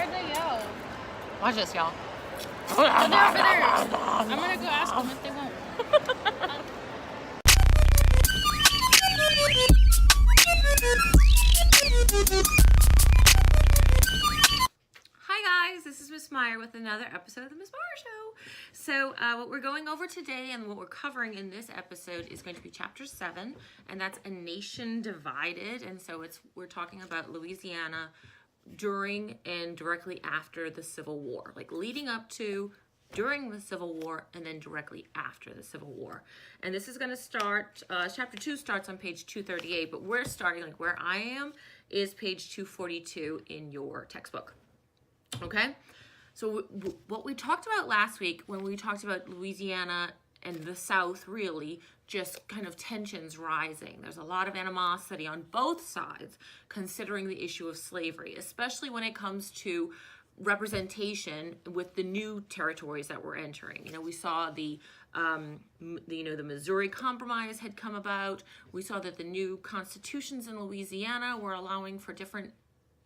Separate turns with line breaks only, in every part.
Where'd they go?
Watch this, y'all.
Oh, they're over there. I'm gonna go ask them if they won't.
Hi guys, this is Miss Meyer with another episode of the Miss Meyer Show. So what we're going over today and what we're covering in this episode is going to be chapter 7, and that's A Nation Divided. And so we're talking about Louisiana during and directly after the Civil War, like leading up to, during the Civil War, and then directly after the Civil War. And this is going to start, chapter 2 starts on page 238, but we're starting, like where I am, is page 242 in your textbook. Okay? So what we talked about last week when we talked about Louisiana and the South, really, just kind of tensions rising. There's a lot of animosity on both sides considering the issue of slavery, especially when it comes to representation with the new territories that we're entering. You know, we saw the Missouri Compromise had come about. We saw that the new constitutions in Louisiana were allowing for different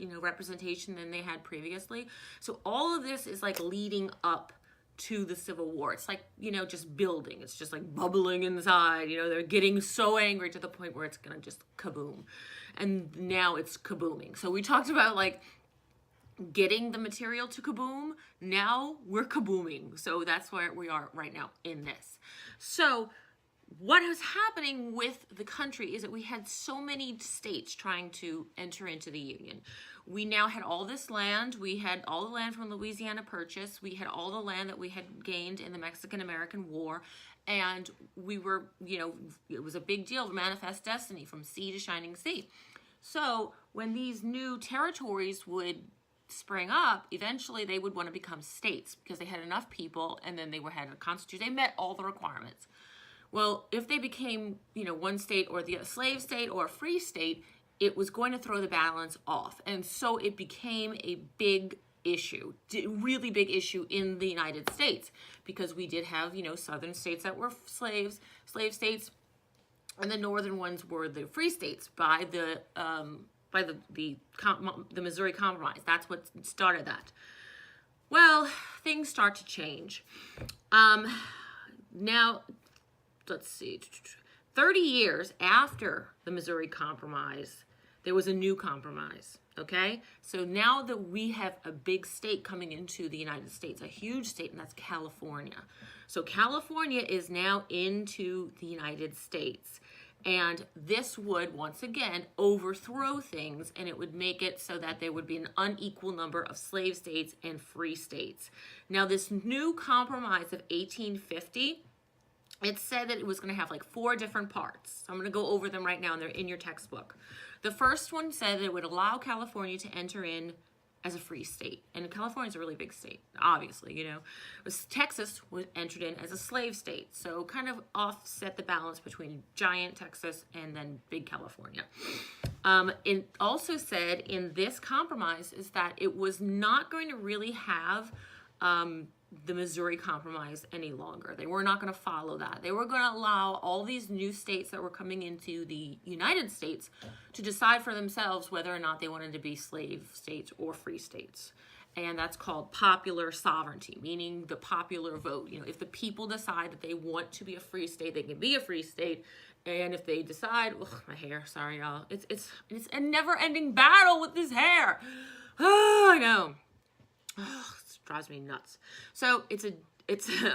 representation than they had previously. So all of this is like leading up to the Civil War. It's like, just building. It's just like bubbling inside. They're getting so angry to the point where it's gonna just kaboom. And now it's kabooming. So we talked about like getting the material to kaboom. Now we're kabooming. So that's where we are right now in this. So what is happening with the country is that we had so many states trying to enter into the Union. We now had all this land. We had all the land from Louisiana Purchase. We had all the land that we had gained in the Mexican-American War. And we were, it was a big deal, manifest destiny from sea to shining sea. So when these new territories would spring up, eventually they would want to become states because they had enough people, and then they had a constitution. They met all the requirements. Well, if they became, one state or the slave state or a free state, it was going to throw the balance off. And so it became a big issue, really big issue in the United States, because we did have, southern states that were slave states, and the northern ones were the free states by the Missouri Compromise. That's what started that. Well, things start to change. Now, let's see, 30 years after the Missouri Compromise, there was a new compromise, okay? So now that we have a big state coming into the United States, a huge state, and that's California. So California is now into the United States. And this would, once again, overthrow things, and it would make it so that there would be an unequal number of slave states and free states. Now, this new compromise of 1850, it said that it was going to have like 4 different parts. So I'm going to go over them right now, and they're in your textbook. The first one said that it would allow California to enter in as a free state. And California is a really big state, obviously, Texas was entered in as a slave state. So kind of offset the balance between giant Texas and then big California. It also said in this compromise is that it was not going to really have the Missouri Compromise any longer. They were not going to follow that. They were going to allow all these new states that were coming into the United States to decide for themselves whether or not they wanted to be slave states or free states. And that's called popular sovereignty, meaning the popular vote. If the people decide that they want to be a free state, they can be a free state. And if they decide, my hair, sorry y'all, it's a never-ending battle with this hair. Oh, I know. Drives me nuts. So it's a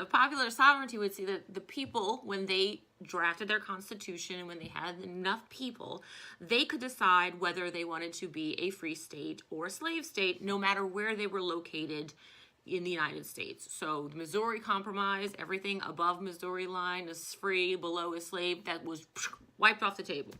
popular sovereignty would see that the people, when they drafted their constitution and when they had enough people, they could decide whether they wanted to be a free state or a slave state, no matter where they were located in the United States. So the Missouri Compromise, everything above Missouri line is free, below is slave, that was wiped off the table.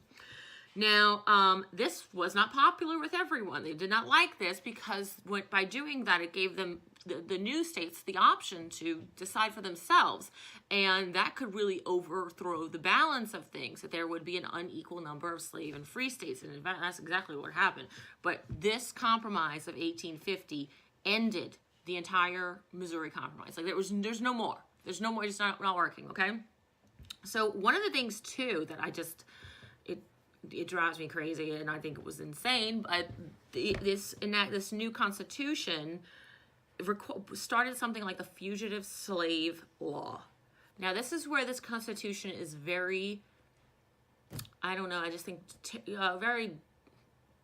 Now, this was not popular with everyone. They did not like this because by doing that, it gave them the new states the option to decide for themselves, and that could really overthrow the balance of things, that there would be an unequal number of slave and free states, and that's exactly what happened. But this compromise of 1850 ended the entire Missouri Compromise. Like there's no more. There's no more. It's not working. Okay. So one of the things too that it drives me crazy, and I think it was insane. But this new Constitution started something like the Fugitive Slave Law. Now, this is where this Constitution is very, I don't know, I just think very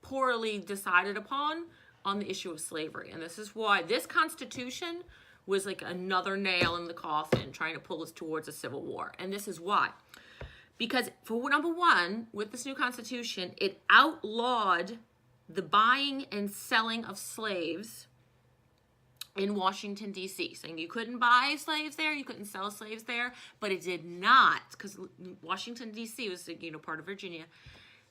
poorly decided upon on the issue of slavery. And this is why this Constitution was like another nail in the coffin trying to pull us towards a civil war. And this is why. Because, for number one, with this new Constitution, it outlawed the buying and selling of slaves in Washington, D.C., saying you couldn't buy slaves there, you couldn't sell slaves there, but it did not, because Washington, D.C. was, part of Virginia,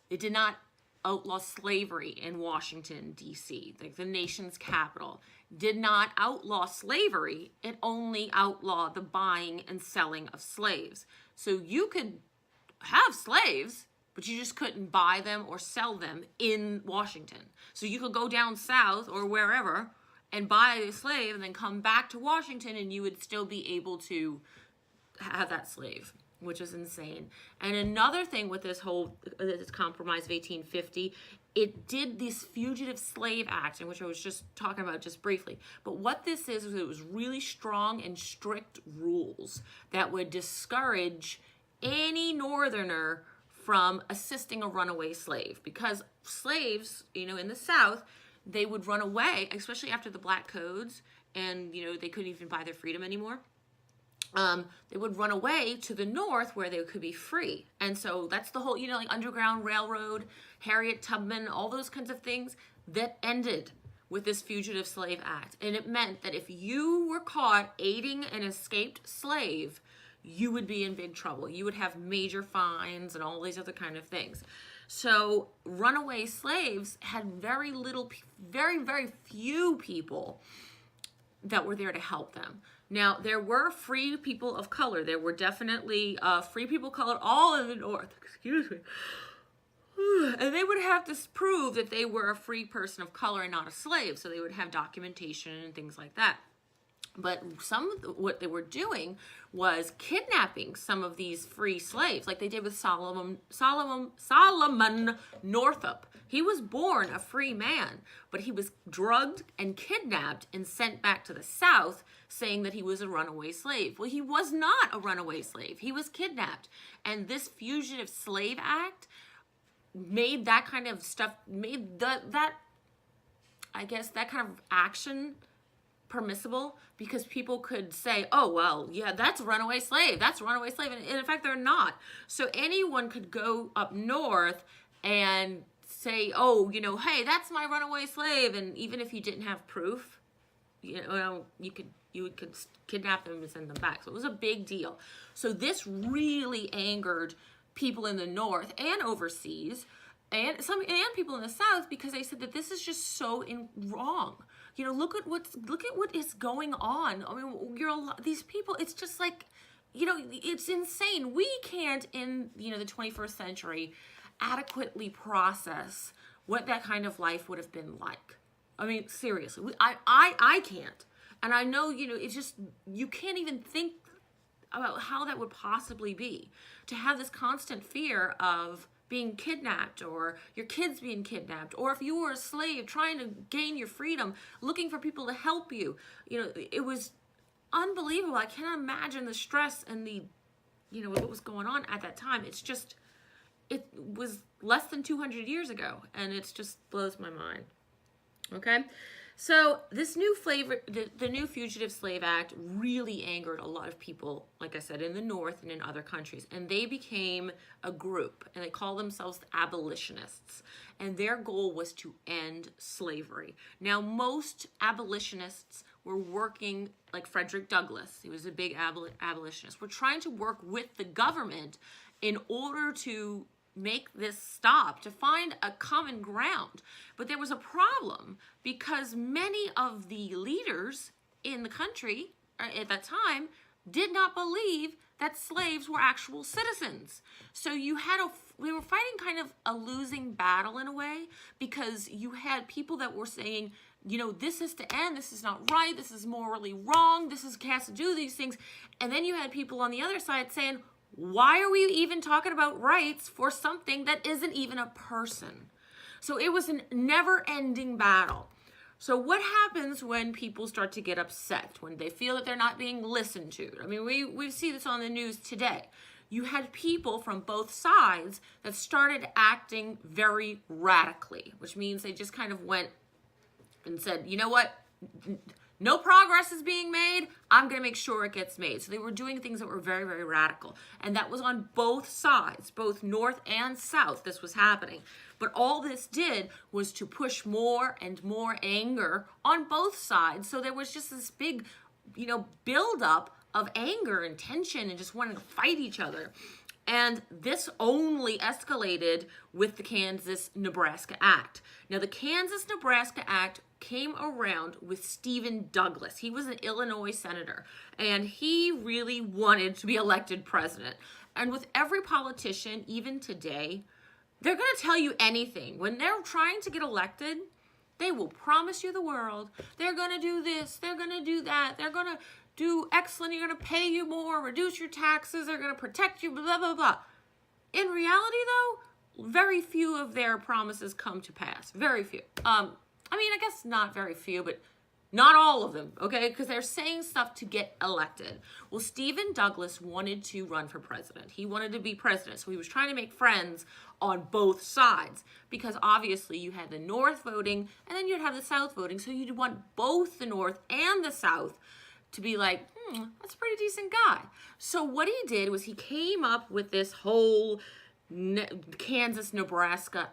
it did not outlaw slavery in Washington, D.C., like the nation's capital. Did not outlaw slavery, it only outlawed the buying and selling of slaves. So you could have slaves, but you just couldn't buy them or sell them in Washington. So you could go down south or wherever and buy a slave and then come back to Washington and you would still be able to have that slave, which is insane. And another thing with this Compromise of 1850, it did this Fugitive Slave Act, in which I was just talking about just briefly. But what this is it was really strong and strict rules that would discourage any Northerner from assisting a runaway slave, because slaves, in the South, they would run away, especially after the Black Codes, and, they couldn't even buy their freedom anymore. They would run away to the North where they could be free. And so that's the whole, like Underground Railroad, Harriet Tubman, all those kinds of things that ended with this Fugitive Slave Act. And it meant that if you were caught aiding an escaped slave, you would be in big trouble. You would have major fines and all these other kind of things. So runaway slaves had very few people that were there to help them. Now, there were free people of color. There were definitely free people of color all in the North. Excuse me. And they would have to prove that they were a free person of color and not a slave. So they would have documentation and things like that. But what they were doing was kidnapping some of these free slaves, like they did with Solomon Northup. He was born a free man, but he was drugged and kidnapped and sent back to the South, saying that he was a runaway slave. Well, he was not a runaway slave. He was kidnapped. And this Fugitive Slave Act made that kind of stuff, made that kind of action permissible, because people could say, oh, well, yeah, that's a runaway slave. That's a runaway slave. And in fact, they're not. So anyone could go up north and say, oh, hey, that's my runaway slave. And even if you didn't have proof, you could kidnap them and send them back. So it was a big deal. So this really angered people in the North and overseas, and people in the South, because they said that this is just so wrong. Look at what is going on. I mean, these people, it's just like, it's insane. We can't in, the 21st century adequately process what that kind of life would have been like. I mean, seriously, I can't. And I know, it's just, you can't even think about how that would possibly be, to have this constant fear of being kidnapped, or your kids being kidnapped, or if you were a slave trying to gain your freedom, looking for people to help you. It was unbelievable. I can't imagine the stress and the, what was going on at that time. It was less than 200 years ago, and it just blows my mind. Okay? So this new the new Fugitive Slave Act really angered a lot of people, like I said, in the North and in other countries. And they became a group, and they call themselves abolitionists. And their goal was to end slavery. Now, most abolitionists were working, like Frederick Douglass, he was a big abolitionist, were trying to work with the government in order to make this stop, to find a common ground. But there was a problem, because many of the leaders in the country at that time did not believe that slaves were actual citizens. So we were fighting kind of a losing battle in a way, because you had people that were saying, this is to end, this is not right, this is morally wrong, this is has to do these things. And then you had people on the other side saying, Why are we even talking about rights for something that isn't even a person? So it was a never-ending battle. So what happens when people start to get upset, when they feel that they're not being listened to? I mean, we see this on the news today. You had people from both sides that started acting very radically, which means they just kind of went and said, you know what? No progress is being made. I'm going to make sure it gets made. So they were doing things that were very, very radical. And that was on both sides, both North and South, this was happening. But all this did was to push more and more anger on both sides. So there was just this big, buildup of anger and tension and just wanting to fight each other. And this only escalated with the Kansas-Nebraska Act. Now, the Kansas-Nebraska Act came around with Stephen Douglas. He was an Illinois senator, and he really wanted to be elected president. And with every politician, even today, they're going to tell you anything. When they're trying to get elected, they will promise you the world. They're going to do this. They're going to do that. They're going to do excellent. You're going to pay you more, reduce your taxes. They're going to protect you, blah, blah, blah. In reality, though, very few of their promises come to pass. Very few. I guess not very few, but not all of them, okay? Because they're saying stuff to get elected. Well, Stephen Douglas wanted to run for president. He wanted to be president, so he was trying to make friends on both sides because obviously you had the North voting and then you'd have the South voting, so you'd want both the North and the South to be like, that's a pretty decent guy. So what he did was he came up with this whole Kansas-Nebraska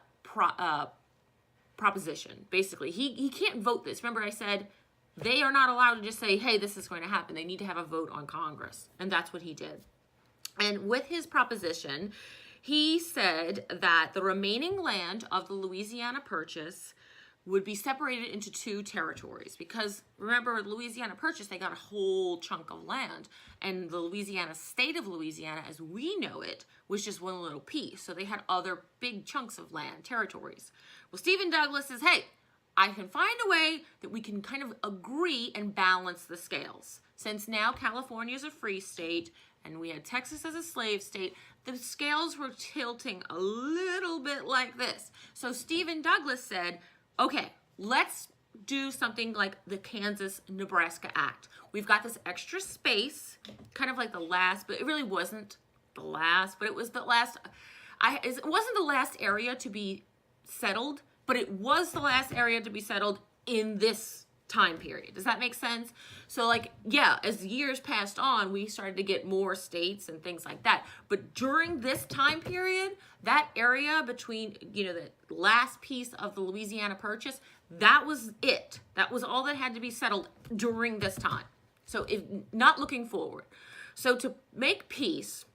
proposition. Basically, he can't vote this. Remember I said they are not allowed to just say, hey, this is going to happen. They need to have a vote on Congress. And that's what he did. And with his proposition, he said that the remaining land of the Louisiana Purchase would be separated into two territories because remember Louisiana Purchase, they got a whole chunk of land, and the Louisiana state of Louisiana as we know it was just one little piece. So they had other big chunks of land, territories. Well, Stephen Douglas says, hey, I can find a way that we can kind of agree and balance the scales. Since now California is a free state and we had Texas as a slave state, the scales were tilting a little bit like this. So Stephen Douglas said, okay, let's do something like the Kansas-Nebraska Act. We've got this extra space, kind of like the last, but it really wasn't the last, but it was the last. It wasn't the last area to be settled, but it was the last area to be settled in this time period. Does that make sense? So as years passed on, we started to get more states and things like that. But during this time period, that area between, the last piece of the Louisiana Purchase, that was it. That was all that had to be settled during this time. So not looking forward. So to make peace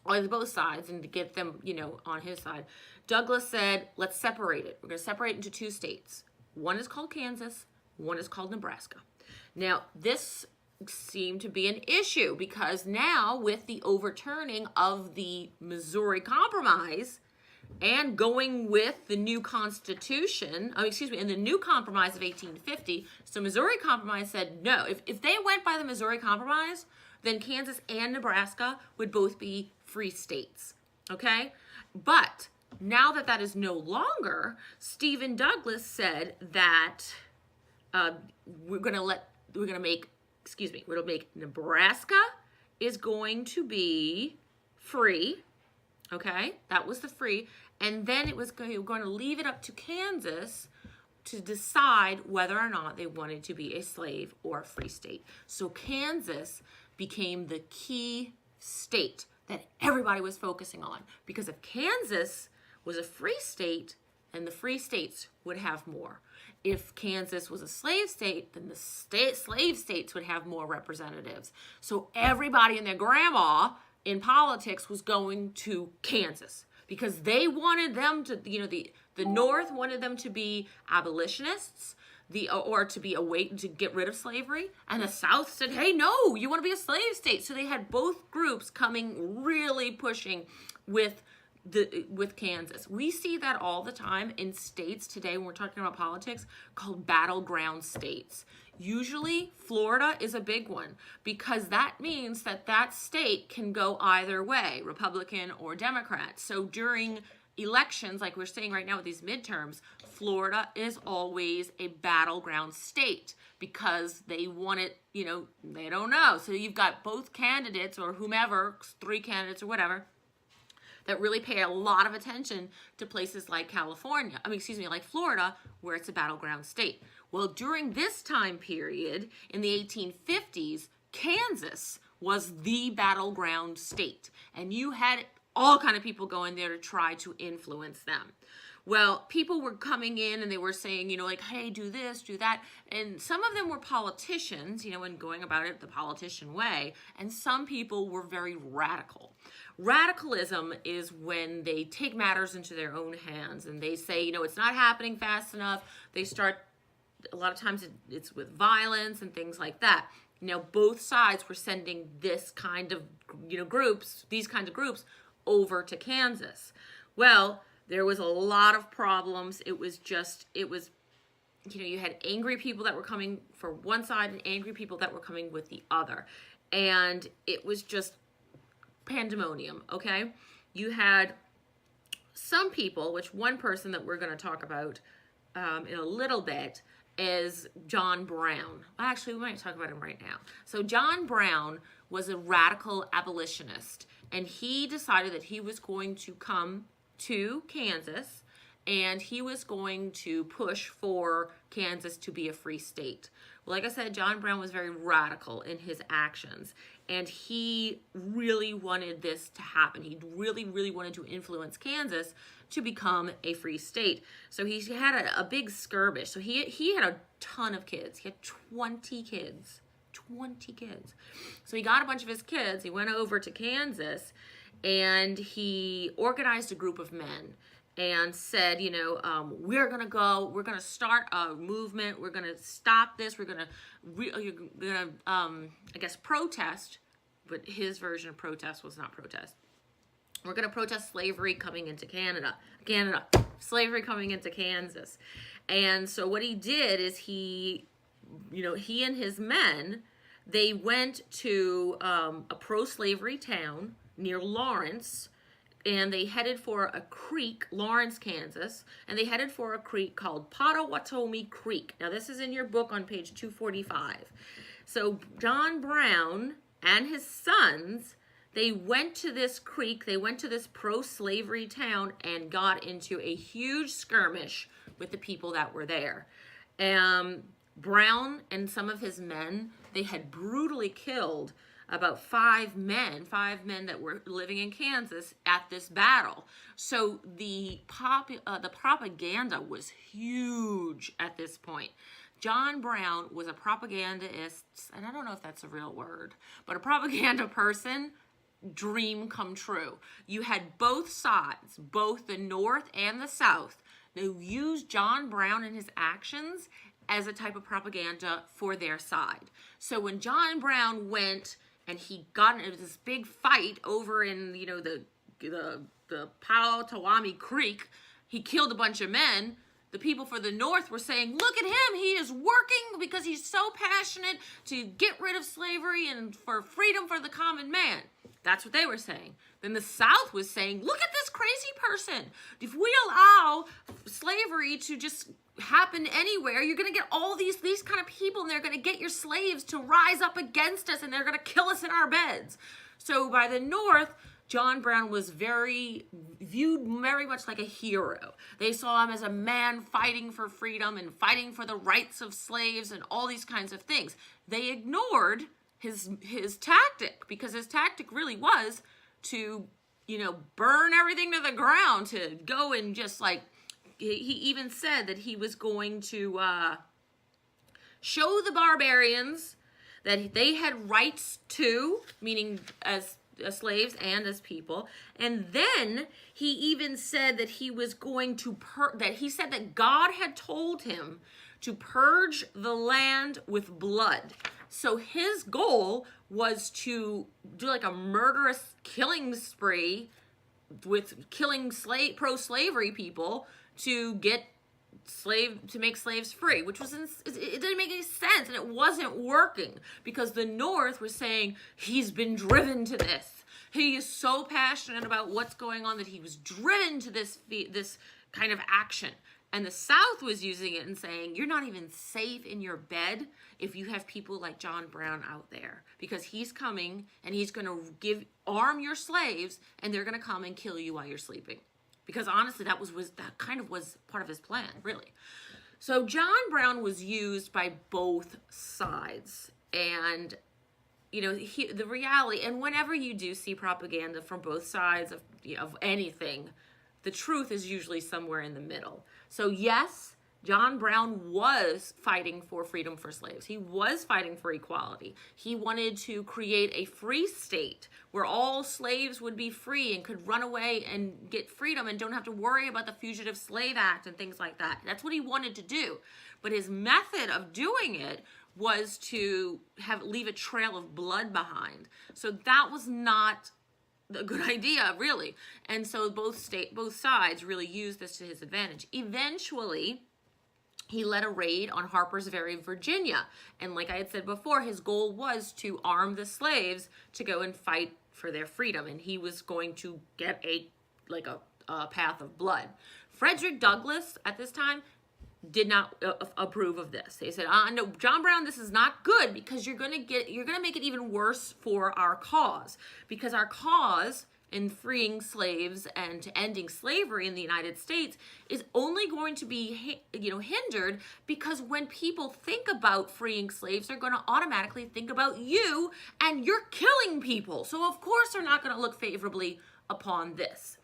on both sides and to get them, on his side, Douglas said, let's separate it. We're going to separate it into two states. One is called Kansas. One is called Nebraska. Now, this seemed to be an issue because now with the overturning of the Missouri Compromise and going with the new Constitution, and the new Compromise of 1850, so Missouri Compromise said no. If they went by the Missouri Compromise, then Kansas and Nebraska would both be free states, okay? But now that is no longer, Stephen Douglas said that we're going to make Nebraska is going to be free, okay? That was the free. And then it was going to leave it up to Kansas to decide whether or not they wanted to be a slave or a free state. So Kansas became the key state that everybody was focusing on. Because if Kansas was a free state, then the free states would have more. If Kansas was a slave state, then the slave states would have more representatives. So everybody and their grandma in politics was going to Kansas because they wanted them to, the North wanted them to be abolitionists, or to be to get rid of slavery, and the South said, hey, no, you want to be a slave state. So they had both groups coming really pushing with with Kansas. We see that all the time in states today when we're talking about politics called battleground states. Usually Florida is a big one because that means that that state can go either way, Republican or Democrat. So during elections, like we're seeing right now with these midterms, Florida is always a battleground state because they want it, they don't know. So you've got both candidates or whomever, 3 candidates or whatever, that really pay a lot of attention to places like like Florida, where it's a battleground state. Well, during this time period, in the 1850s, Kansas was the battleground state. And you had all kind of people going there to try to influence them. Well, people were coming in and they were saying, hey, do this, do that. And some of them were politicians, and going about it the politician way. And some people were very radical. Radicalism is when they take matters into their own hands and they say, it's not happening fast enough. They start, a lot of times it's with violence and things like that. Now, both sides were sending this kind of, these kinds of groups over to Kansas. Well, there was a lot of problems. You had angry people that were coming for one side and angry people that were coming with the other. And it was just pandemonium, okay? You had some people, which one person that we're going to talk about in a little bit is John Brown. Actually, we might talk about him right now. So John Brown was a radical abolitionist, and he decided that he was going to come to Kansas and he was going to push for Kansas to be a free state. Well, like I said, John Brown was very radical in his actions, and he really wanted this to happen. He really, really wanted to influence Kansas to become a free state. So he had a big skirmish. So he had a ton of kids. He had 20 kids. 20 kids. So he got a bunch of his kids. He went over to Kansas, and he organized a group of men and said, we're going to start a movement. We're going to stop this. We're going to, protest, but his version of protest was not protest. We're going to protest slavery coming into Canada, slavery coming into Kansas. And so what he did is he and his men, they went to a pro-slavery town near Lawrence, and they headed for a creek, Lawrence, Kansas, and they headed for a creek called Pottawatomie Creek. Now, this is in your book on page 245. So John Brown and his sons, they went to this creek, they went to this pro-slavery town and got into a huge skirmish with the people that were there. Brown and some of his men, they had brutally killed about 5 men that were living in Kansas at this battle. So the propaganda was huge at this point. John Brown was a propagandist, and I don't know if that's a real word, but a propaganda person, dream come true. You had both sides, both the North and the South, who used John Brown and his actions as a type of propaganda for their side. So when John Brown went and he got into this big fight over in, the Pottawatomie Creek, he killed a bunch of men. The people for the North were saying, look at him, he is working because he's so passionate to get rid of slavery and for freedom for the common man. That's what they were saying. Then the South was saying, look at this crazy person. If we allow slavery to just happen anywhere, you're going to get all these kind of people, and they're going to get your slaves to rise up against us, and they're going to kill us in our beds. So by the North, John Brown was viewed very much like a hero. They saw him as a man fighting for freedom and fighting for the rights of slaves and all these kinds of things. They ignored his tactic, because his tactic really was to, burn everything to the ground, to go and just he even said that he was going to show the barbarians that they had rights too, meaning as slaves and as people. And then he even said that he was going to he said that God had told him to purge the land with blood. So his goal was to do like a murderous killing spree, with killing pro-slavery people to make slaves free, which it didn't make any sense, and it wasn't working because the North was saying he's been driven to this. He is so passionate about what's going on that he was driven to this kind of action. And the South was using it and saying, you're not even safe in your bed if you have people like John Brown out there, because he's coming and he's going to arm your slaves and they're going to come and kill you while you're sleeping. Because honestly, that kind of was part of his plan, really. So John Brown was used by both sides. And, you know, the reality, and whenever you do see propaganda from both sides of anything, the truth is usually somewhere in the middle. So yes, John Brown was fighting for freedom for slaves. He was fighting for equality. He wanted to create a free state where all slaves would be free and could run away and get freedom and don't have to worry about the Fugitive Slave Act and things like that. That's what he wanted to do. But his method of doing it was to leave a trail of blood behind. So that was not a good idea, really. And so both sides really used this to his advantage. Eventually, he led a raid on Harper's Ferry, Virginia. And like I had said before, his goal was to arm the slaves to go and fight for their freedom. And he was going to get a path of blood. Frederick Douglass at this time did not approve of this. They said, no, John Brown, this is not good because you're going to make it even worse for our cause, because our cause in freeing slaves and ending slavery in the United States is only going to be, hindered because when people think about freeing slaves, they're going to automatically think about you and you're killing people. So of course they're not going to look favorably upon this.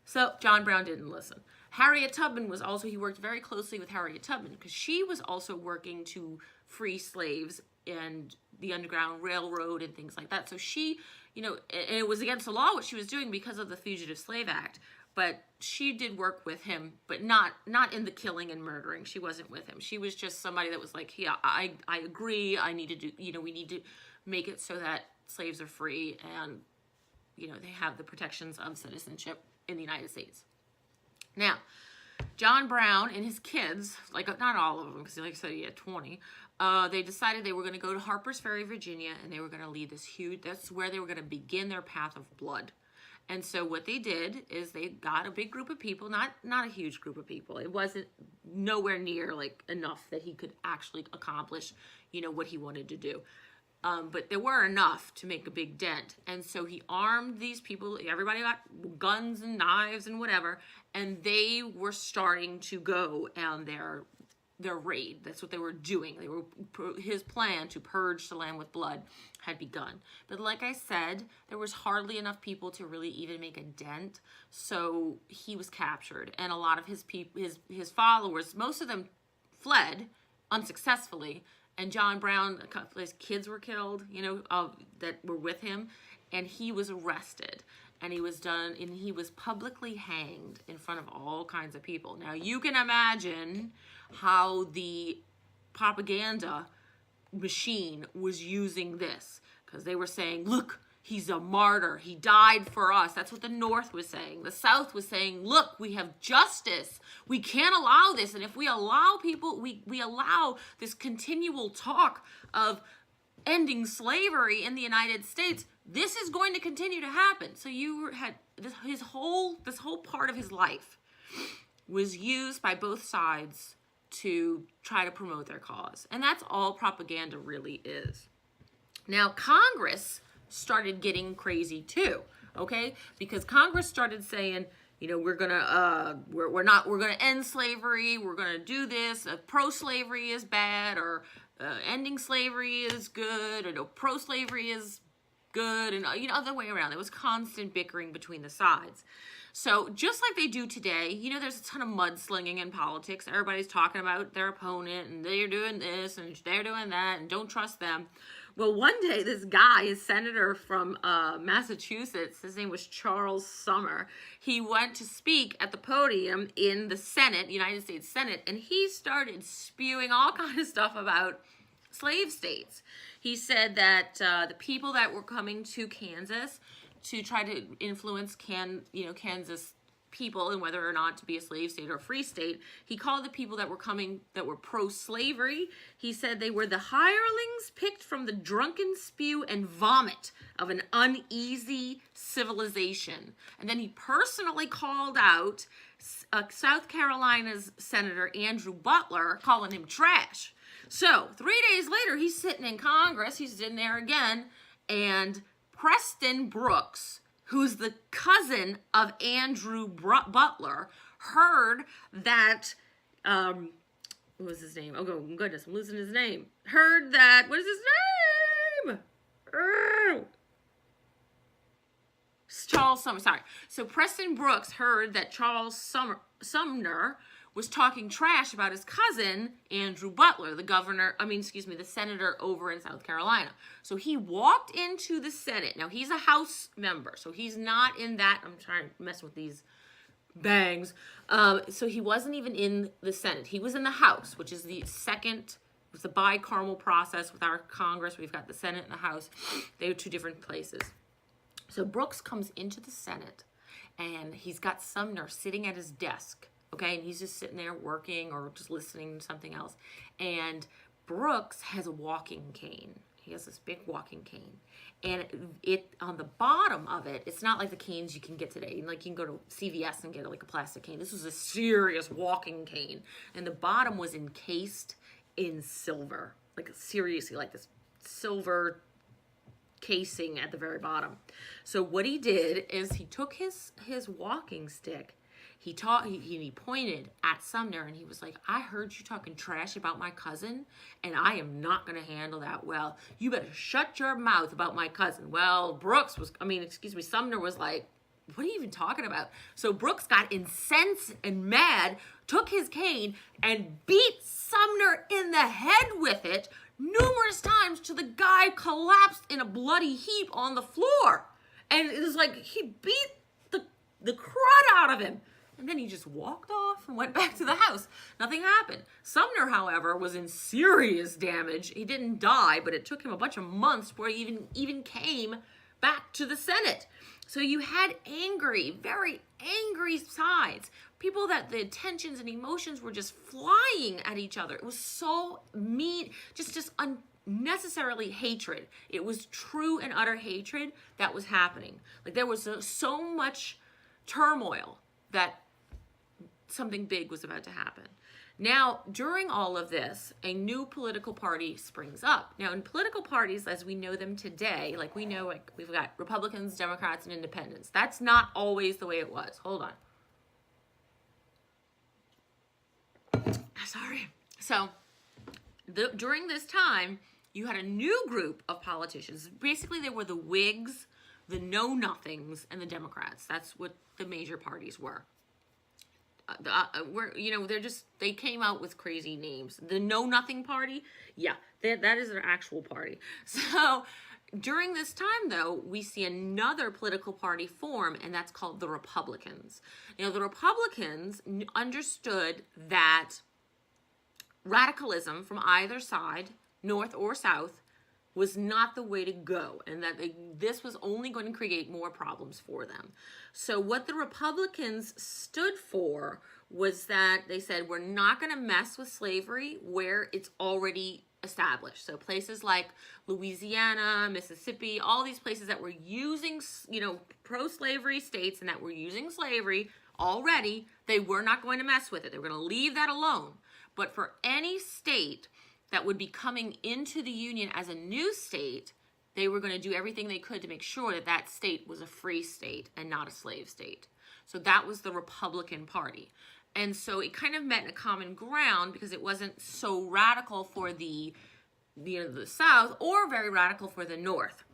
So John Brown didn't listen. Harriet Tubman he worked very closely with Harriet Tubman because she was also working to free slaves and the Underground Railroad and things like that. So she, and it was against the law what she was doing because of the Fugitive Slave Act, but she did work with him, but not in the killing and murdering. She wasn't with him. She was just somebody that was like, yeah, I agree. I need to do, we need to make it so that slaves are free and, they have the protections of citizenship in the United States. Now, John Brown and his kids, not all of them, because like I said, he had 20, they decided they were going to go to Harper's Ferry, Virginia, and they were going to lead that's where they were going to begin their path of blood. And so what they did is they got a big group of people, not a huge group of people. It wasn't nowhere near enough that he could actually accomplish, what he wanted to do. But there were enough to make a big dent. And so he armed these people. Everybody got guns and knives and whatever. And they were starting to go on their raid. That's what they were doing. His plan to purge the land with blood had begun. But like I said, there was hardly enough people to really even make a dent. So he was captured. And a lot of his his followers, most of them fled unsuccessfully. And John Brown, a couple of his kids were killed, that were with him. And he was arrested. And he was publicly hanged in front of all kinds of people. Now, you can imagine how the propaganda machine was using this. Because they were saying, look, he's a martyr. He died for us. That's what the North was saying. The South was saying, look, we have justice. We can't allow this. And if we allow people, we allow this continual talk of ending slavery in the United States, this is going to continue to happen. So you had this whole part of his life was used by both sides to try to promote their cause. And that's all propaganda really is. Now, Congress started getting crazy too, okay? Because Congress started saying, we're gonna end slavery, we're gonna do this, pro-slavery is bad, or ending slavery is good, or no, pro-slavery is good, and other way around. There was constant bickering between the sides. So just like they do today, there's a ton of mudslinging in politics. Everybody's talking about their opponent, and they're doing this, and they're doing that, and don't trust them. Well, one day, this guy, a senator from Massachusetts, his name was Charles Sumner, he went to speak at the podium in the Senate, United States Senate, and he started spewing all kinds of stuff about slave states. He said that the people that were coming to Kansas to try to influence Kansas people and whether or not to be a slave state or a free state. He called the people that were coming that were pro-slavery, he said they were the hirelings picked from the drunken spew and vomit of an uneasy civilization. And then he personally called out South Carolina's Senator Andrew Butler, calling him trash. So 3 days later, he's sitting in Congress, he's in there again, and Preston Brooks, who's the cousin of Andrew Butler, heard that, what was his name? Oh, goodness, I'm losing his name. Heard that, what is his name? Charles Sumner, sorry. So Preston Brooks heard that Charles Sumner was talking trash about his cousin, Andrew Butler, the senator over in South Carolina. So he walked into the Senate. Now, he's a House member, so he's not in that. I'm trying to mess with these bangs. So he wasn't even in the Senate. He was in the House, which is the second, it's a bicameral process with our Congress. We've got the Senate and the House. They are two different places. So Brooks comes into the Senate, and he's got Sumner sitting at his desk. Okay, and he's just sitting there working or just listening to something else. And Brooks has a walking cane. He has this big walking cane. And it on the bottom of it, it's not like the canes you can get today. Like you can go to CVS and get like a plastic cane. This was a serious walking cane. And the bottom was encased in silver. Like seriously, like this silver casing at the very bottom. So what he did is he took his walking stick. He pointed at Sumner and he was like, I heard you talking trash about my cousin and I am not going to handle that well. You better shut your mouth about my cousin. Well, Sumner was like, what are you even talking about? So Brooks got incensed and mad, took his cane and beat Sumner in the head with it numerous times till the guy collapsed in a bloody heap on the floor. And it was like he beat the crud out of him. And then he just walked off and went back to the house. Nothing happened. Sumner, however, was in serious damage. He didn't die, but it took him a bunch of months before he even came back to the Senate. So you had very angry sides. People that the tensions and emotions were just flying at each other. It was so mean, just unnecessarily hatred. It was true and utter hatred that was happening. Like there was so much turmoil that something big was about to happen. Now, during all of this, a new political party springs up. Now, in political parties, as we know them today, like we've got Republicans, Democrats, and Independents. That's not always the way it was. Hold on. Sorry. So, during this time, you had a new group of politicians. Basically, they were the Whigs, the Know-Nothings, and the Democrats. That's what the major parties were. They came out with crazy names. The Know-Nothing Party, yeah, that is their actual party. So during this time, though, we see another political party form, and that's called the Republicans. Now, the Republicans understood that radicalism from either side, North or South, was not the way to go, and that this was only going to create more problems for them. So what the Republicans stood for was that they said, we're not going to mess with slavery where it's already established. So places like Louisiana, Mississippi, all these places that were using, pro-slavery states and that were using slavery already, they were not going to mess with it. They were going to leave that alone. But for any state that would be coming into the Union as a new state, they were going to do everything they could to make sure that that state was a free state and not a slave state. So that was the Republican Party. And so it kind of met in a common ground because it wasn't so radical for the South or very radical for the North.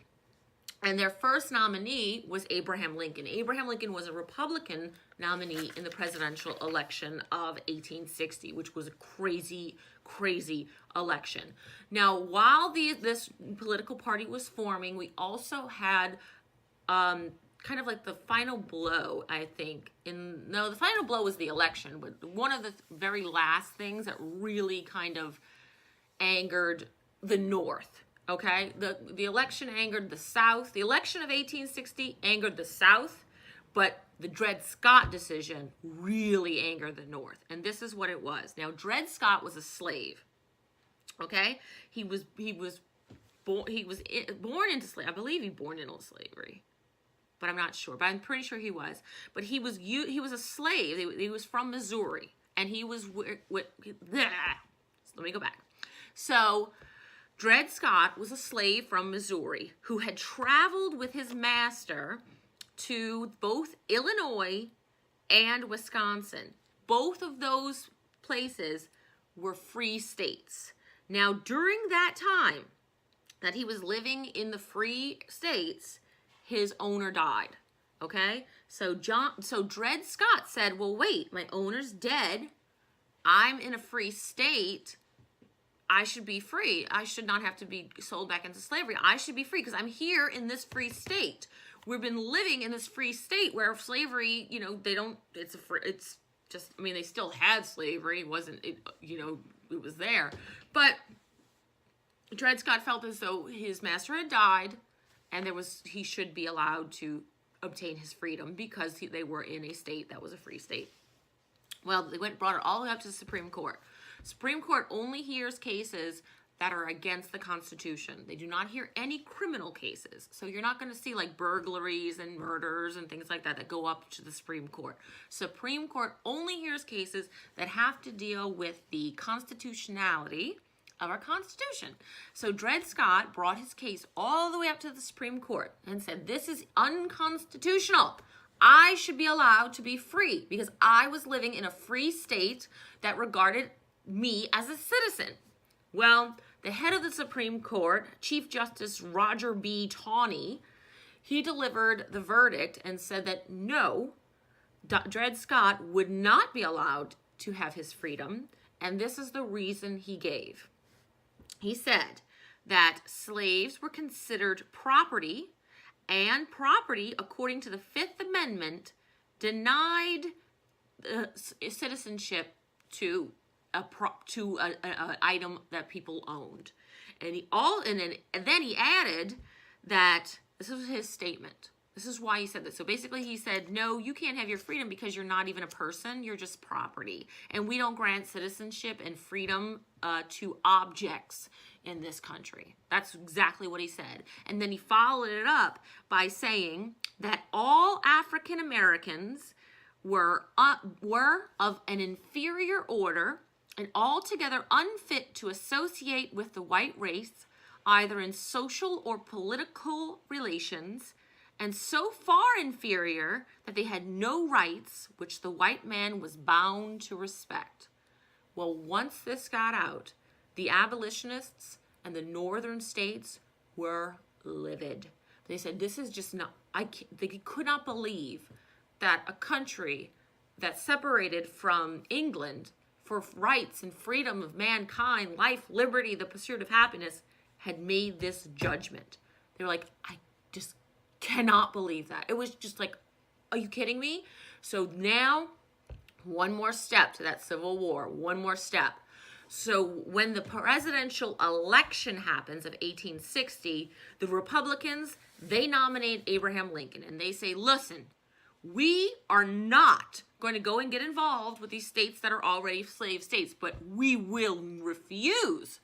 And their first nominee was Abraham Lincoln. Abraham Lincoln was a Republican nominee in the presidential election of 1860, which was a crazy, crazy election. Now, while this political party was forming, we also had kind of like the final blow, I think. The final blow was the election, but one of the very last things that really kind of angered the North Okay, the election angered the South. The election of 1860 angered the South, but the Dred Scott decision really angered the North. And this is what it was. Now, Dred Scott was a slave. Okay, he was born into slavery. I believe he born into slavery, but I'm not sure. But I'm pretty sure he was. But he was a slave. He was from Missouri, and he was let me go back. So Dred Scott was a slave from Missouri who had traveled with his master to both Illinois and Wisconsin. Both of those places were free states. Now, during that time that he was living in the free states, his owner died. Okay? So Dred Scott said, well, wait, my owner's dead. I'm in a free state. I should be free. I should not have to be sold back into slavery. I should be free because I'm here in this free state. We've been living in this free state where slavery, it's just, I mean, they still had slavery. It was there. But Dred Scott felt as though his master had died and he should be allowed to obtain his freedom because they were in a state that was a free state. Well, they brought it all the way up to the Supreme Court. Supreme Court only hears cases that are against the Constitution. They do not hear any criminal cases. So you're not going to see like burglaries and murders and things like that go up to the Supreme Court. Supreme Court only hears cases that have to deal with the constitutionality of our Constitution. So Dred Scott brought his case all the way up to the Supreme Court and said, this is unconstitutional. I should be allowed to be free because I was living in a free state that regarded me as a citizen. Well, the head of the Supreme Court, Chief Justice Roger B. Taney, he delivered the verdict and said that no, Dred Scott would not be allowed to have his freedom, and this is the reason he gave. He said that slaves were considered property, and property, according to the Fifth Amendment, denied citizenship to an item that people owned. And then he added that this was his statement. This is why he said this. So basically he said, no, you can't have your freedom because you're not even a person. You're just property. And we don't grant citizenship and freedom to objects in this country. That's exactly what he said. And then he followed it up by saying that all African Americans were of an inferior order and altogether unfit to associate with the white race, either in social or political relations, and so far inferior that they had no rights which the white man was bound to respect. Well, once this got out, the abolitionists and the northern states were livid. They said, this is just not, they could not believe that a country that separated from England for rights and freedom of mankind, life, liberty, the pursuit of happiness, had made this judgment. They were like, I just cannot believe that. It was just like, are you kidding me? So now, one more step to that Civil War, one more step. So when the presidential election happens of 1860, the Republicans, they nominate Abraham Lincoln, and they say, listen, we are not going to go and get involved with these states that are already slave states, but we will refuse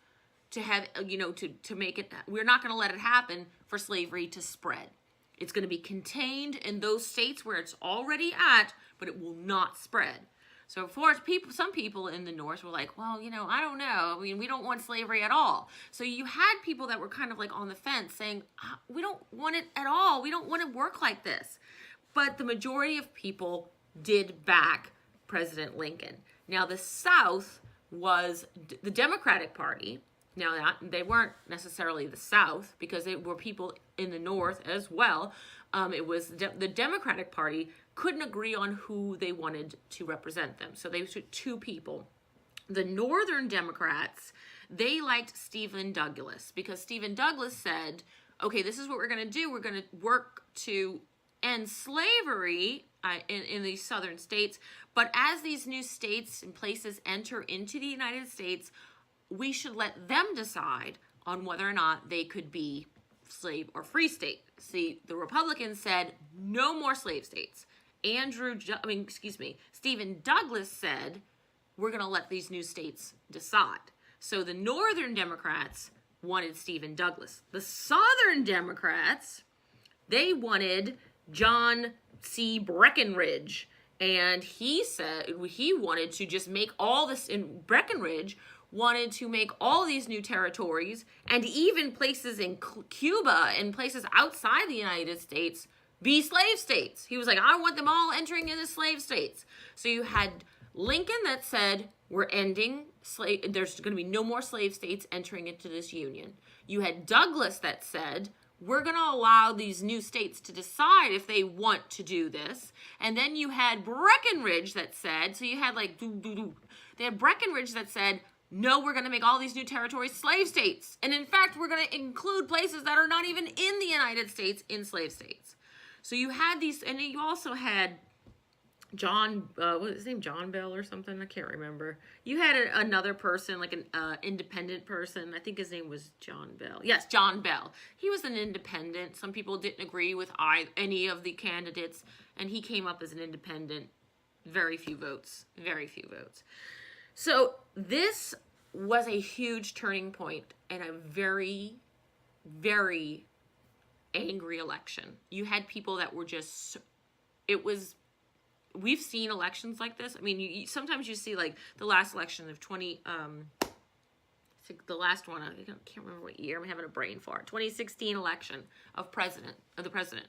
to have, to make it, we're not going to let it happen for slavery to spread. It's going to be contained in those states where it's already at, but it will not spread. So for some people in the North were like, well, I don't know. I mean, we don't want slavery at all. So you had people that were kind of like on the fence saying, we don't want it at all. We don't want to work like this. But the majority of people did back President Lincoln. Now, the South was the Democratic Party. Now, they weren't necessarily the South because they were people in the North as well. It was the Democratic Party couldn't agree on who they wanted to represent them. So they took two people. The Northern Democrats, they liked Stephen Douglas because Stephen Douglas said, okay, this is what we're going to do. We're going to work to end slavery in these southern states. But as these new states and places enter into the United States, we should let them decide on whether or not they could be slave or free state. See, the Republicans said no more slave states. Stephen Douglas said, we're going to let these new states decide. So the Northern Democrats wanted Stephen Douglas. The Southern Democrats, they wanted John C. Breckinridge. And he said he wanted to just make all this, in Breckinridge wanted to make all these new territories and even places in Cuba and places outside the United States be slave states. He was like, I want them all entering into slave states. So you had Lincoln that said, we're ending slave, there's going to be no more slave states entering into this union. You had Douglas that said, we're going to allow these new states to decide if they want to do this. And then you had Breckinridge that said, so you had like, they had Breckinridge that said, no, we're going to make all these new territories slave states. And in fact, we're going to include places that are not even in the United States in slave states. So you had these, and you also had John, what was his name, John Bell or something? I can't remember. You had another person, like an independent person. I think his name was John Bell. Yes, John Bell. He was an independent. Some people didn't agree with any of the candidates, and he came up as an independent. Very few votes. Very few votes. So this was a huge turning point and a very, very angry election. You had people that were just, it was, we've seen elections like this. I mean, sometimes you see like the last election of the last one, I can't remember what year, I'm having a brain fart, 2016 election of the president.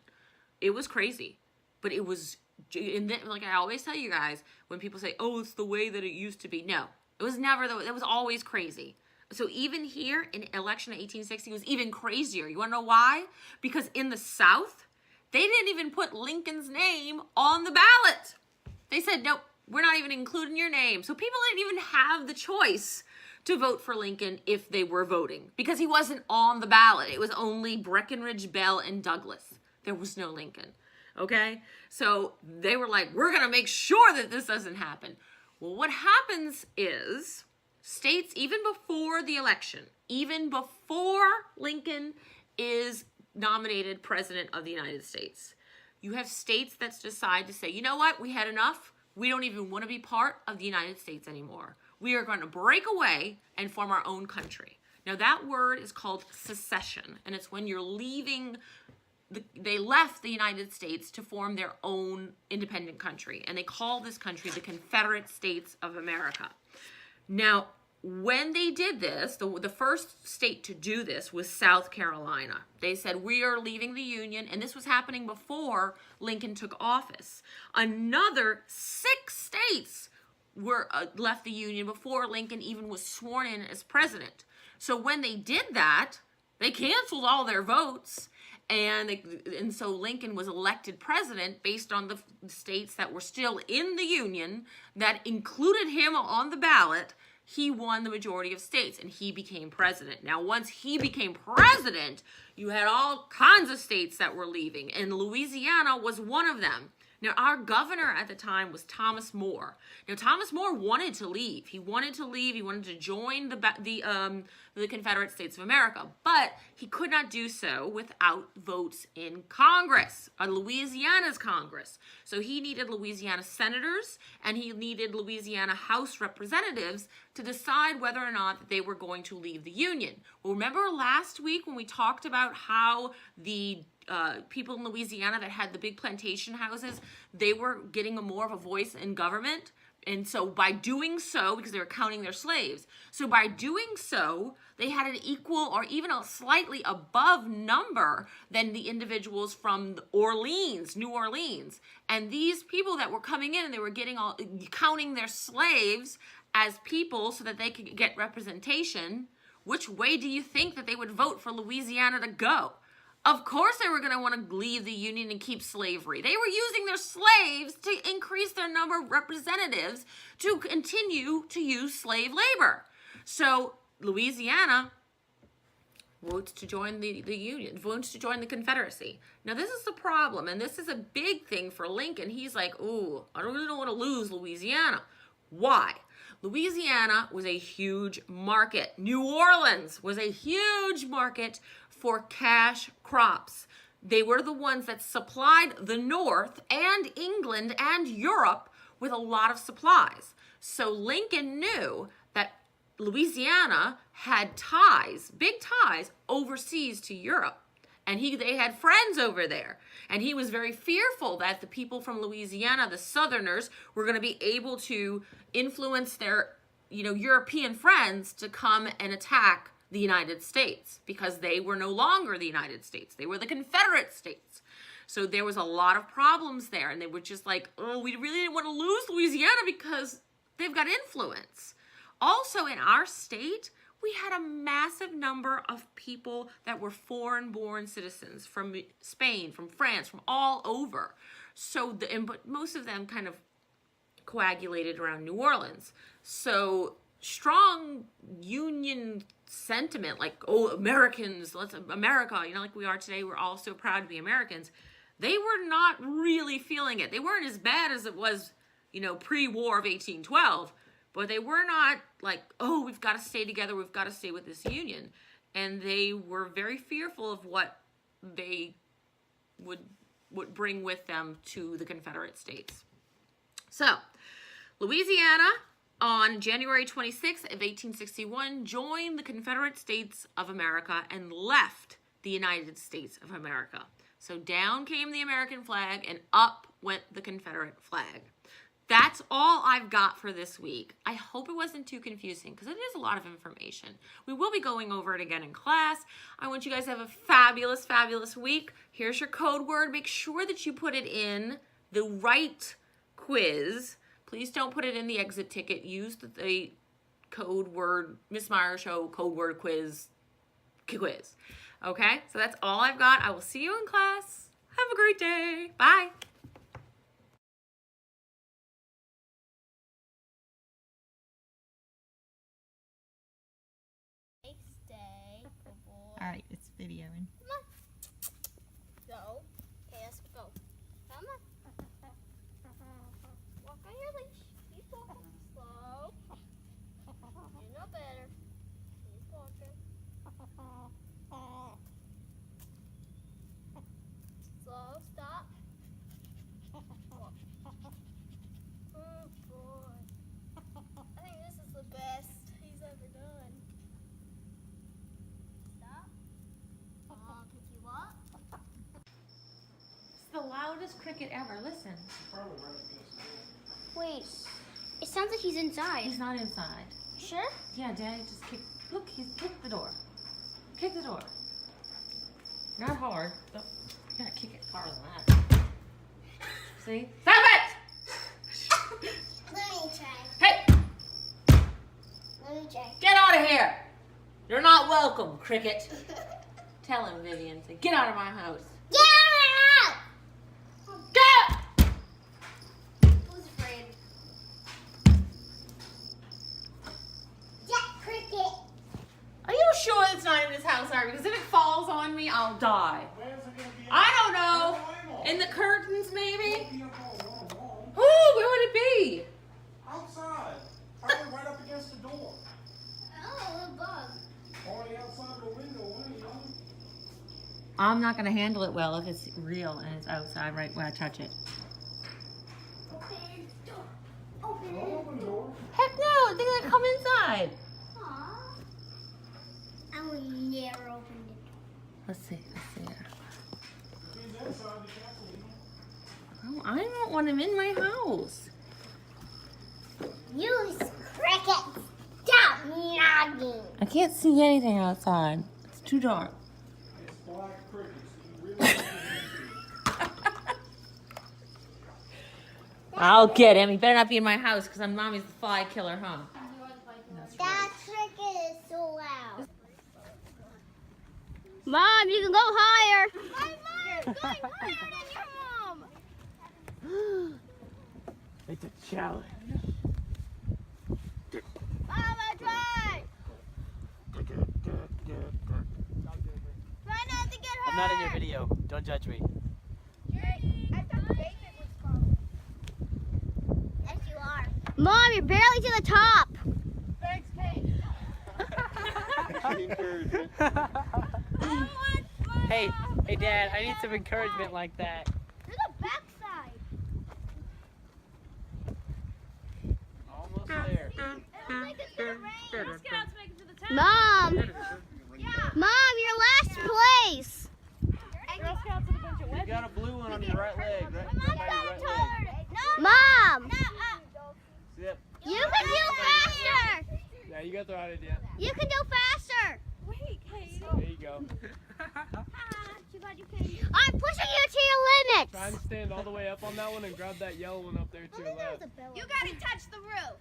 It was crazy, but it was, and then, like I always tell you guys, when people say, oh, it's the way that it used to be. No, it was never, it was always crazy. So even here in election of 1860 was even crazier. You want to know why? Because in the South, they didn't even put Lincoln's name on the ballot. They said, nope, we're not even including your name. So people didn't even have the choice to vote for Lincoln if they were voting because he wasn't on the ballot. It was only Breckinridge, Bell, and Douglas. There was no Lincoln. Okay? So they were like, we're going to make sure that this doesn't happen. Well, what happens is states, even before the election, even before Lincoln is nominated president of the United States, you have states that decide to say, you know what, we had enough. We don't even want to be part of the United States anymore. We are going to break away and form our own country. Now that word is called secession, and it's when you're leaving, they left the United States to form their own independent country, and they call this country the Confederate States of America. Now, when they did this, the first state to do this was South Carolina. They said, we are leaving the Union, and this was happening before Lincoln took office. Another 6 states were left the Union before Lincoln even was sworn in as president. So when they did that, they canceled all their votes, and so Lincoln was elected president based on the states that were still in the Union that included him on the ballot. He won the majority of states, and he became president. Now, once he became president, you had all kinds of states that were leaving, and Louisiana was one of them. Now, our governor at the time was Thomas More. Now, Thomas More wanted to leave. He wanted to leave. He wanted to join the Confederate States of America, but he could not do so without votes in Congress, Louisiana's Congress. So he needed Louisiana senators, and he needed Louisiana House representatives to decide whether or not they were going to leave the Union. Well, remember last week when we talked about how the people in Louisiana that had the big plantation houses, they were getting more of a voice in government? And so by doing so, because they were counting their slaves, so by doing so, they had an equal or even a slightly above number than the individuals from Orleans, New Orleans. And these people that were coming in and they were counting their slaves as people so that they could get representation, which way do you think that they would vote for Louisiana to go? Of course they were going to want to leave the Union and keep slavery. They were using their slaves to increase their number of representatives to continue to use slave labor. So Louisiana votes to join the Union, votes to join the Confederacy. Now this is the problem, and this is a big thing for Lincoln. He's like, ooh, I really don't want to lose Louisiana. Why? Louisiana was a huge market. New Orleans was a huge market for cash crops. They were the ones that supplied the North and England and Europe with a lot of supplies. So Lincoln knew that Louisiana had ties, big ties, overseas to Europe. And they had friends over there. And he was very fearful that the people from Louisiana, the Southerners, were going to be able to influence their, European friends to come and attack the United States, because they were no longer the United States. They were the Confederate States. So there was a lot of problems there. And they were just like, oh, we really didn't want to lose Louisiana because they've got influence. Also in our state, we had a massive number of people that were foreign-born citizens from Spain, from France, from all over. So, but most of them kind of coagulated around New Orleans. So strong Union sentiment, like, oh, Americans, America, like we are today, we're all so proud to be Americans. They were not really feeling it. They weren't as bad as it was, pre-war of 1812. But they were not like, oh, we've got to stay together, we've got to stay with this union. And they were very fearful of what they would bring with them to the Confederate States. So, Louisiana, on January 26th of 1861, joined the Confederate States of America and left the United States of America. So down came the American flag and up went the Confederate flag. That's all I've got for this week. I hope it wasn't too confusing because it is a lot of information. We will be going over it again in class. I want you guys to have a fabulous, fabulous week. Here's your code word. Make sure that you put it in the right quiz. Please don't put it in the exit ticket. Use the code word, Miss Meyer Show code word quiz. Okay, so that's all I've got. I will see you in class. Have a great day. Bye.
All right, it's videoing.
Come on. Go. Okay, let's go. Come on. Walk on your leash. Keep walking. Slow. You know better. Keep walking. Slow. Stop. Walk. Oh boy. I think this is the best he's ever done. Pick you up.
It's the loudest cricket ever. Listen.
Wait, it sounds like he's inside.
He's not inside.
Sure?
Yeah, Daddy just kicked. Look, he's kicked the door. Kick the door. Not hard. Oh, you gotta kick it harder than that. See? Stop it!
Let me try.
Hey!
Let me try.
Get out of here! You're not welcome, cricket. Tell him, Vivian. Say, get out of my house.
Get out!
Get out!
Who's afraid? Yeah, cricket.
Are you sure it's not in his house, Harvey? Because if it falls on me, I'll die.
Where's it gonna be?
I don't know. In the curtains, maybe? Oh, where would it be?
Outside. Probably right up against the door.
Oh, a bug.
Or the outside the window, one or the other.
I'm not going to handle it well if it's real and it's outside right where I touch it.
Open the door. Open
Don't
it.
open the door.
Heck no, they're going to come inside.
Aww. I will never open the door.
Let's see.
If he's inside, you can't leave him.
Oh, I don't want him in my house.
Use cricket. Stop nogging.
I can't see anything outside. It's too dark.
It's black crickets. You really don't see.
I'll get him. He better not be in my house because I'm mommy's the fly killer, huh?
That cricket is so loud. Mom, you can go higher. My mom's going higher than your mom.
It's a challenge.
Mama, try. Try not to get hurt.
I'm not in your video. Don't judge me.
I thought David was calling. Yes, you are. Mom, you're barely to the top.
encouragement.
Hey, Dad, I need some encouragement like that.
To the backside.
Almost there.
It looks like it's gonna rain.
Scouts make it to the town.
Mom,
Yeah.
Mom, you're last place.
Girl Scouts with a bunch of
You
wedges.
got a blue one on your right leg, right?
Mom
By
got
your
it
right leg.
tired. No.
Mom,
Yep.
you can do faster.
Yeah, you got the right idea.
You can do faster.
Wait, Katie.
There you go.
Too bad you can't.
I'm pushing you to your limits.
Try and stand all the way up on that one and grab that yellow one up there to your left.
You gotta touch the roof.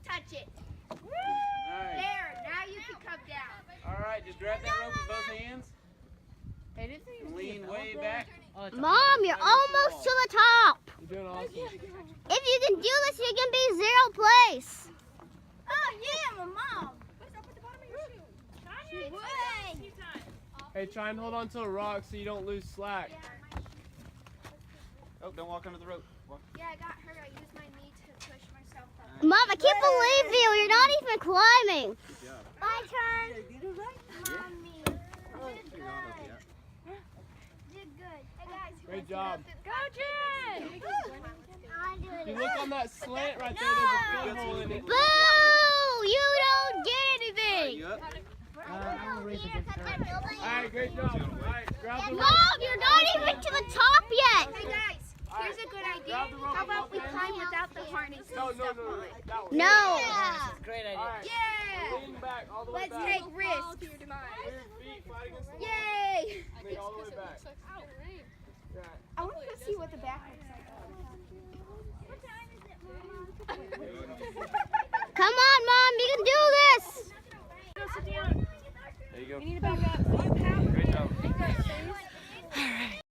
Touch it.
Alright.
There. Now you can come down.
Alright, just grab that rope with both hands. And lean way back.
Mom, you're almost to the top.
You're doing awesome.
If you can do this, you can be 0th place.
Oh yeah, my mom. What's up at the bottom of your shoe? Way.
Hey, try and hold on to a rock so you don't lose slack.
Oh, don't walk under the rope. Walk.
Yeah, I got hurt. I used my knee to push myself up.
Mom, I can't believe you. You're not even climbing.
My turn. Mommy. Did good. Did good. Hey guys. who
Great
wants to
job.
go through-
Go, Jen!
I'm doing
If you
it.
look on that slant right there, there's a field hole in it.
Boo! You don't get anything.
You up?
Alright, great job. Alright, grab the rope.
Mom, you're not even to the top yet.
Hey guys, here's a good idea.
Grab the rope
How about
with
we
both
climb without the harness and
No, no,
stuff
no, no.
on?
That one.
No.
Great idea.
Alright,
Yeah.
lean back all the way
Let's
back.
take risks.
Put your feet flat against the wall.
Yay.
Lean all the way back.
Ow, rain.
Right.
I want to see what the back